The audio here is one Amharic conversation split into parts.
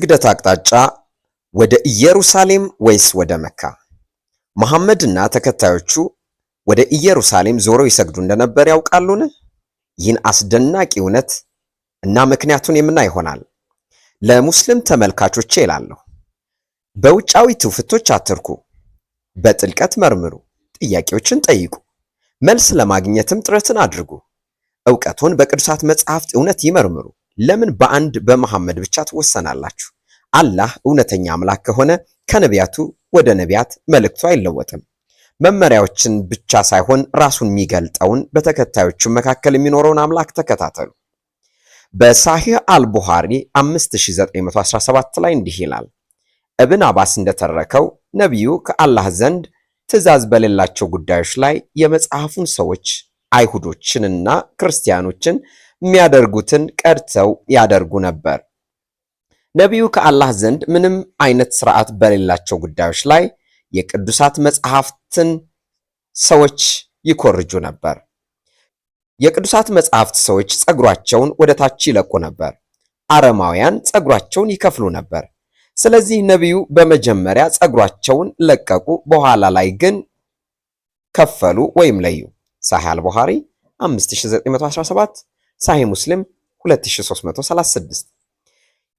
ስግደት አቅጣጫ ወደ ኢየሩሳሌም ወይስ ወደ መካ? መሐመድና ተከታዮቹ ወደ ኢየሩሳሌም ዞረው ይሰግዱ እንደነበር ያውቃሉን? ይህን አስደናቂ እውነት እና ምክንያቱን የምናይ ይሆናል። ለሙስሊም ተመልካቾቼ እላለሁ፣ በውጫዊ ትውፊቶች አትርኩ፣ በጥልቀት መርምሩ፣ ጥያቄዎችን ጠይቁ፣ መልስ ለማግኘትም ጥረትን አድርጉ። ዕውቀቱን በቅዱሳት መጻሕፍት እውነት ይመርምሩ። ለምን በአንድ በመሐመድ ብቻ ትወሰናላችሁ? አላህ እውነተኛ አምላክ ከሆነ ከነቢያቱ ወደ ነቢያት መልእክቱ አይለወጥም። መመሪያዎችን ብቻ ሳይሆን ራሱን የሚገልጠውን በተከታዮቹ መካከል የሚኖረውን አምላክ ተከታተሉ። በሳሂህ አልቡኻሪ 5917 ላይ እንዲህ ይላል። እብን አባስ እንደተረከው ነቢዩ ከአላህ ዘንድ ትእዛዝ በሌላቸው ጉዳዮች ላይ የመጽሐፉን ሰዎች አይሁዶችንና ክርስቲያኖችን የሚያደርጉትን ቀድተው ያደርጉ ነበር። ነቢዩ ከአላህ ዘንድ ምንም አይነት ስርዓት በሌላቸው ጉዳዮች ላይ የቅዱሳት መጽሐፍትን ሰዎች ይኮርጁ ነበር። የቅዱሳት መጽሐፍት ሰዎች ጸጉራቸውን ወደ ታች ይለቁ ነበር። አረማውያን ጸጉራቸውን ይከፍሉ ነበር። ስለዚህ ነቢዩ በመጀመሪያ ጸጉራቸውን ለቀቁ፣ በኋላ ላይ ግን ከፈሉ ወይም ለዩ። ሳሂህ አልቡኻሪ 5917፣ ሳሂህ ሙስሊም 2336።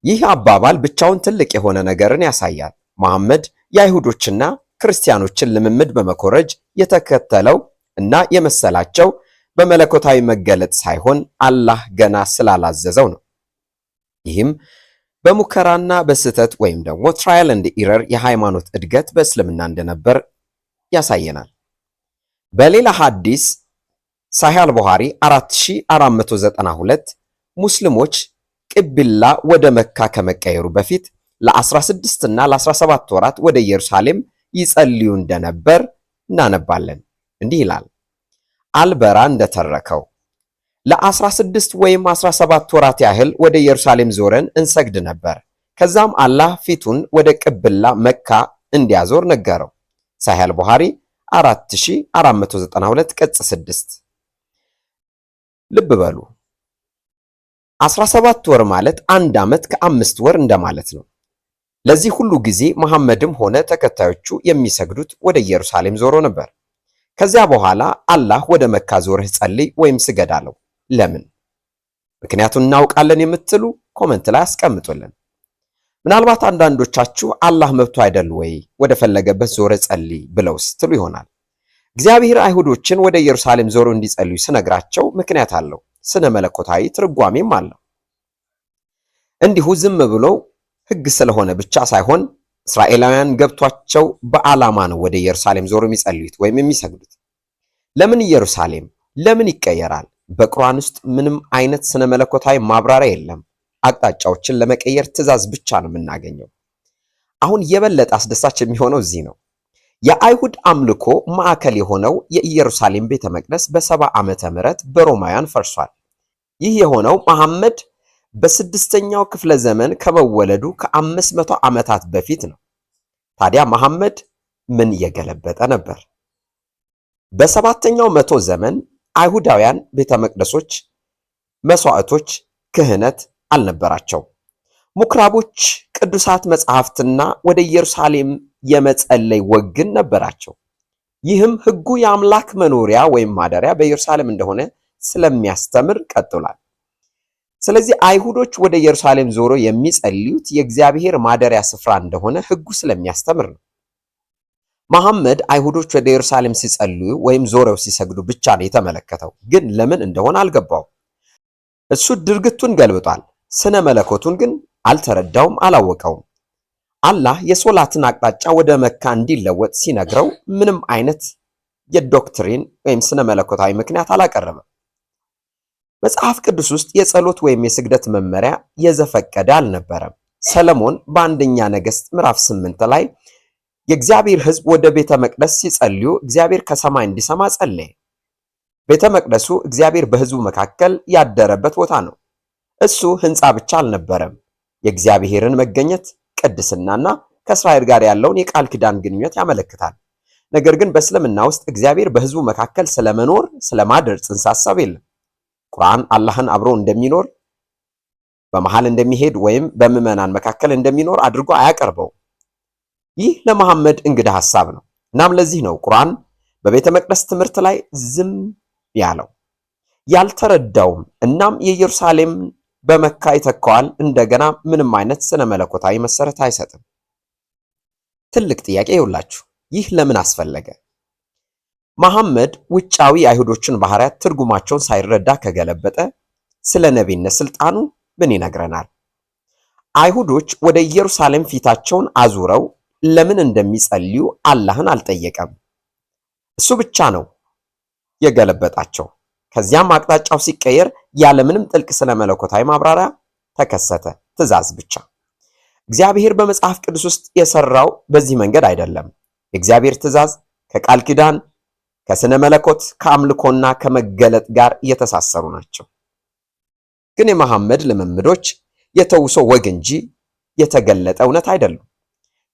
ይህ አባባል ብቻውን ትልቅ የሆነ ነገርን ያሳያል። መሐመድ የአይሁዶችና ክርስቲያኖችን ልምምድ በመኮረጅ የተከተለው እና የመሰላቸው በመለኮታዊ መገለጥ ሳይሆን አላህ ገና ስላላዘዘው ነው። ይህም በሙከራና በስህተት ወይም ደግሞ ትራያል ኤንድ ኢረር የሃይማኖት እድገት በእስልምና እንደነበር ያሳየናል። በሌላ ሐዲስ ሳሂህ አልቡኻሪ 4492 ሙስሊሞች ቅብላ ወደ መካ ከመቀየሩ በፊት ለ16 እና ለ17 ወራት ወደ ኢየሩሳሌም ይጸልዩ እንደነበር እናነባለን። እንዲህ ይላል። አልበራ እንደተረከው ለ16 ወይም 17 ወራት ያህል ወደ ኢየሩሳሌም ዞረን እንሰግድ ነበር። ከዛም አላህ ፊቱን ወደ ቅብላ መካ እንዲያዞር ነገረው። ሳሂህ አልቡኻሪ 4492 ቅጽ 6። ልብ በሉ 17 ወር ማለት 1 ዓመት ከ5 ወር እንደማለት ነው። ለዚህ ሁሉ ጊዜ መሐመድም ሆነ ተከታዮቹ የሚሰግዱት ወደ ኢየሩሳሌም ዞሮ ነበር። ከዚያ በኋላ አላህ ወደ መካ ዞረህ ጸልይ ወይም ስገድ አለው። ለምን? ምክንያቱን እናውቃለን የምትሉ ኮመንት ላይ አስቀምጡልን። ምናልባት አንዳንዶቻችሁ አላህ መብቱ አይደል ወይ ወደ ፈለገበት ዞረ ጸልይ ብለው ስትሉ ይሆናል። እግዚአብሔር አይሁዶችን ወደ ኢየሩሳሌም ዞሮ እንዲጸልዩ ስነግራቸው ምክንያት አለው፣ ስነ መለኮታዊ ትርጓሜም አለው። እንዲሁ ዝም ብሎ ሕግ ስለሆነ ብቻ ሳይሆን እስራኤላውያን ገብቷቸው በዓላማ ነው ወደ ኢየሩሳሌም ዞሮ የሚጸልዩት ወይም የሚሰግዱት። ለምን ኢየሩሳሌም? ለምን ይቀየራል? በቁርአን ውስጥ ምንም አይነት ስነ መለኮታዊ ማብራሪያ የለም። አቅጣጫዎችን ለመቀየር ትእዛዝ ብቻ ነው የምናገኘው። አሁን የበለጠ አስደሳች የሚሆነው እዚህ ነው። የአይሁድ አምልኮ ማዕከል የሆነው የኢየሩሳሌም ቤተ መቅደስ በ70 ዓመተ ምህረት በሮማውያን ፈርሷል። ይህ የሆነው መሐመድ በ6ኛው ክፍለ ዘመን ከመወለዱ ከ500 ዓመታት በፊት ነው። ታዲያ መሐመድ ምን እየገለበጠ ነበር? በ7ኛው መቶ ዘመን አይሁዳውያን ቤተ መቅደሶች፣ መስዋዕቶች፣ ክህነት አልነበራቸው። ምኩራቦች፣ ቅዱሳት መጽሐፍትና ወደ ኢየሩሳሌም የመጸለይ ወግ ግን ነበራቸው። ይህም ሕጉ የአምላክ መኖሪያ ወይም ማደሪያ በኢየሩሳሌም እንደሆነ ስለሚያስተምር ቀጥሏል። ስለዚህ አይሁዶች ወደ ኢየሩሳሌም ዞሮ የሚጸልዩት የእግዚአብሔር ማደሪያ ስፍራ እንደሆነ ሕጉ ስለሚያስተምር ነው። መሐመድ አይሁዶች ወደ ኢየሩሳሌም ሲጸልዩ ወይም ዞረው ሲሰግዱ ብቻ ነው የተመለከተው፣ ግን ለምን እንደሆነ አልገባውም። እሱ ድርግቱን ገልብጧል፣ ስነ መለኮቱን ግን አልተረዳውም፣ አላወቀውም። አላህ የሶላትን አቅጣጫ ወደ መካ እንዲለወጥ ሲነግረው ምንም አይነት የዶክትሪን ወይም ስነ መለኮታዊ ምክንያት አላቀረበም። መጽሐፍ ቅዱስ ውስጥ የጸሎት ወይም የስግደት መመሪያ የዘፈቀደ አልነበረም። ሰለሞን በአንደኛ ነገሥት ምዕራፍ 8 ላይ የእግዚአብሔር ሕዝብ ወደ ቤተ መቅደስ ሲጸልዩ እግዚአብሔር ከሰማይ እንዲሰማ ጸለየ። ቤተ መቅደሱ እግዚአብሔር በሕዝቡ መካከል ያደረበት ቦታ ነው። እሱ ሕንፃ ብቻ አልነበረም። የእግዚአብሔርን መገኘት፣ ቅድስናና ከእስራኤል ጋር ያለውን የቃል ኪዳን ግንኙነት ያመለክታል። ነገር ግን በእስልምና ውስጥ እግዚአብሔር በሕዝቡ መካከል ስለመኖር ስለማደር ጽንሰ ሐሳብ የለም። ቁርአን አላህን አብሮ እንደሚኖር በመሃል እንደሚሄድ ወይም በምዕመናን መካከል እንደሚኖር አድርጎ አያቀርበውም። ይህ ለመሐመድ እንግዳ ሐሳብ ነው። እናም ለዚህ ነው ቁርአን በቤተ መቅደስ ትምህርት ላይ ዝም ያለው ያልተረዳውም። እናም የኢየሩሳሌም በመካ ይተካዋል። እንደገና ምንም አይነት ስነ መለኮታዊ መሰረት አይሰጥም። ትልቅ ጥያቄ ይውላችሁ፣ ይህ ለምን አስፈለገ? መሐመድ ውጫዊ አይሁዶችን ባህሪያት ትርጉማቸውን ሳይረዳ ከገለበጠ ስለ ነቢይነት ስልጣኑ ምን ይነግረናል? አይሁዶች ወደ ኢየሩሳሌም ፊታቸውን አዙረው ለምን እንደሚጸልዩ አላህን አልጠየቀም። እሱ ብቻ ነው የገለበጣቸው። ከዚያም አቅጣጫው ሲቀየር ያለምንም ጥልቅ ስለ መለኮታዊ ማብራሪያ ተከሰተ። ትእዛዝ ብቻ። እግዚአብሔር በመጽሐፍ ቅዱስ ውስጥ የሰራው በዚህ መንገድ አይደለም። የእግዚአብሔር ትእዛዝ ከቃል ኪዳን፣ ከስነ መለኮት፣ ከአምልኮና ከመገለጥ ጋር የተሳሰሩ ናቸው። ግን የመሐመድ ልምምዶች የተውሶ ወግ እንጂ የተገለጠ እውነት አይደሉም።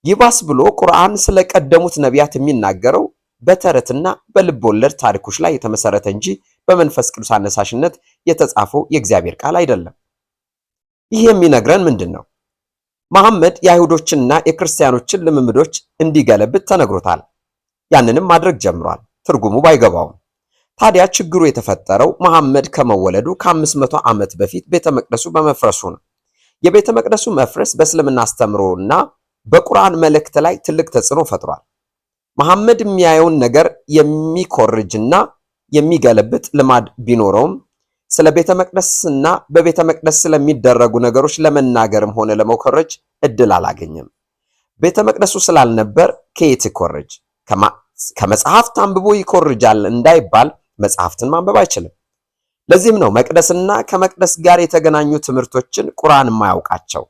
ይባስ ብሎ ቁርአን ስለ ቀደሙት ነቢያት የሚናገረው በተረትና በልብ ወለድ ታሪኮች ላይ የተመሰረተ እንጂ በመንፈስ ቅዱስ አነሳሽነት የተጻፈው የእግዚአብሔር ቃል አይደለም። ይህ የሚነግረን ምንድን ነው? መሐመድ የአይሁዶችንና የክርስቲያኖችን ልምምዶች እንዲገለብጥ ተነግሮታል። ያንንም ማድረግ ጀምሯል፣ ትርጉሙ ባይገባውም። ታዲያ ችግሩ የተፈጠረው መሐመድ ከመወለዱ ከ500 ዓመት በፊት ቤተ መቅደሱ በመፍረሱ ነው። የቤተ መቅደሱ መፍረስ በእስልምና አስተምሮና በቁርአን መልእክት ላይ ትልቅ ተጽዕኖ ፈጥሯል። መሐመድ የሚያየውን ነገር የሚኮርጅና የሚገለብጥ ልማድ ቢኖረውም ስለ ቤተ መቅደስና በቤተ መቅደስ ስለሚደረጉ ነገሮች ለመናገርም ሆነ ለመኮረጅ እድል አላገኘም። ቤተ መቅደሱ ስላልነበር ከየት ይኮርጅ? ከመጽሐፍት አንብቦ ይኮርጃል እንዳይባል መጽሐፍትን ማንበብ አይችልም። ለዚህም ነው መቅደስና ከመቅደስ ጋር የተገናኙ ትምህርቶችን ቁርአን የማያውቃቸው።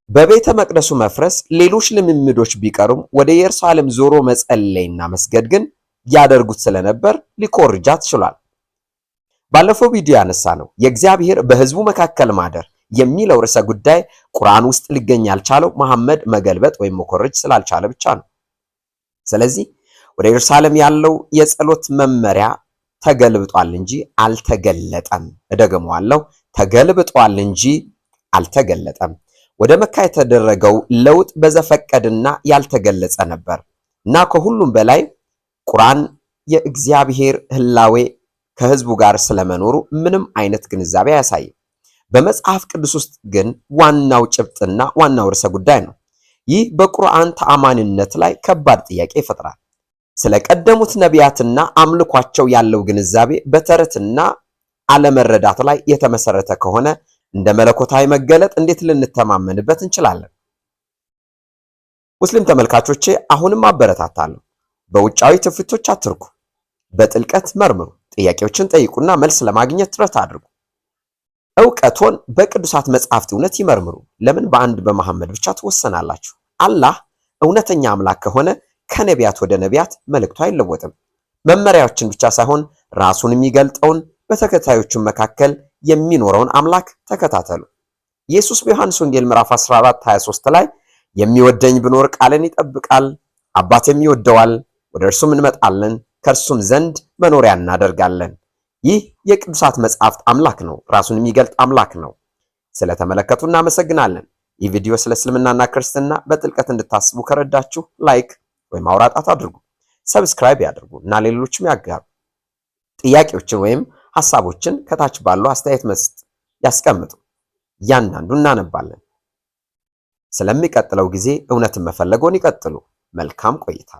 በቤተ መቅደሱ መፍረስ ሌሎች ልምምዶች ቢቀሩም ወደ ኢየሩሳሌም ዞሮ መጸለይና መስገድ ግን ያደርጉት ስለነበር ሊኮርጃት ችሏል። ባለፈው ቪዲዮ ያነሳ ነው የእግዚአብሔር በሕዝቡ መካከል ማደር የሚለው ርዕሰ ጉዳይ ቁርአን ውስጥ ሊገኝ ያልቻለው መሐመድ መገልበጥ ወይም መኮረጅ ስላልቻለ ብቻ ነው። ስለዚህ ወደ ኢየሩሳሌም ያለው የጸሎት መመሪያ ተገልብጧል እንጂ አልተገለጠም። እደግመዋለሁ፣ ተገልብጧል እንጂ አልተገለጠም። ወደ መካ የተደረገው ለውጥ በዘፈቀድና ያልተገለጸ ነበር እና ከሁሉም በላይ ቁርአን የእግዚአብሔር ህላዌ ከህዝቡ ጋር ስለመኖሩ ምንም አይነት ግንዛቤ አያሳይም። በመጽሐፍ ቅዱስ ውስጥ ግን ዋናው ጭብጥና ዋናው ርዕሰ ጉዳይ ነው። ይህ በቁርአን ተአማኒነት ላይ ከባድ ጥያቄ ይፈጥራል። ስለ ቀደሙት ነቢያትና አምልኳቸው ያለው ግንዛቤ በተረትና አለመረዳት ላይ የተመሰረተ ከሆነ እንደ መለኮታዊ መገለጥ እንዴት ልንተማመንበት እንችላለን? ሙስሊም ተመልካቾቼ አሁንም አበረታታለሁ። በውጫዊ ትውፊቶች አትርኩ፣ በጥልቀት መርምሩ፣ ጥያቄዎችን ጠይቁና መልስ ለማግኘት ጥረት አድርጉ። ዕውቀቶን በቅዱሳት መጻሕፍት እውነት ይመርምሩ። ለምን በአንድ በመሐመድ ብቻ ትወሰናላችሁ? አላህ እውነተኛ አምላክ ከሆነ ከነቢያት ወደ ነቢያት መልእክቱ አይለወጥም። መመሪያዎችን ብቻ ሳይሆን ራሱን የሚገልጠውን በተከታዮቹ መካከል የሚኖረውን አምላክ ተከታተሉ። ኢየሱስ በዮሐንስ ወንጌል ምዕራፍ 14:23 ላይ የሚወደኝ ቢኖር ቃልን ይጠብቃል፣ አባቴም ይወደዋል፣ ወደ እርሱም እንመጣለን፣ ከእርሱም ዘንድ መኖሪያ እናደርጋለን። ይህ የቅዱሳት መጻሕፍት አምላክ ነው፣ ራሱን የሚገልጥ አምላክ ነው። ስለተመለከቱ እናመሰግናለን። ይህ ቪዲዮ ስለ እስልምናና ክርስትና በጥልቀት እንድታስቡ ከረዳችሁ ላይክ ወይም አውራጣት አድርጉ፣ ሰብስክራይብ ያድርጉ እና ሌሎችም ያጋሩ። ጥያቄዎችን ወይም ሐሳቦችን ከታች ባለው አስተያየት መስጥ ያስቀምጡ። እያንዳንዱ እናነባለን። ስለሚቀጥለው ጊዜ እውነትን መፈለጎን ይቀጥሉ። መልካም ቆይታ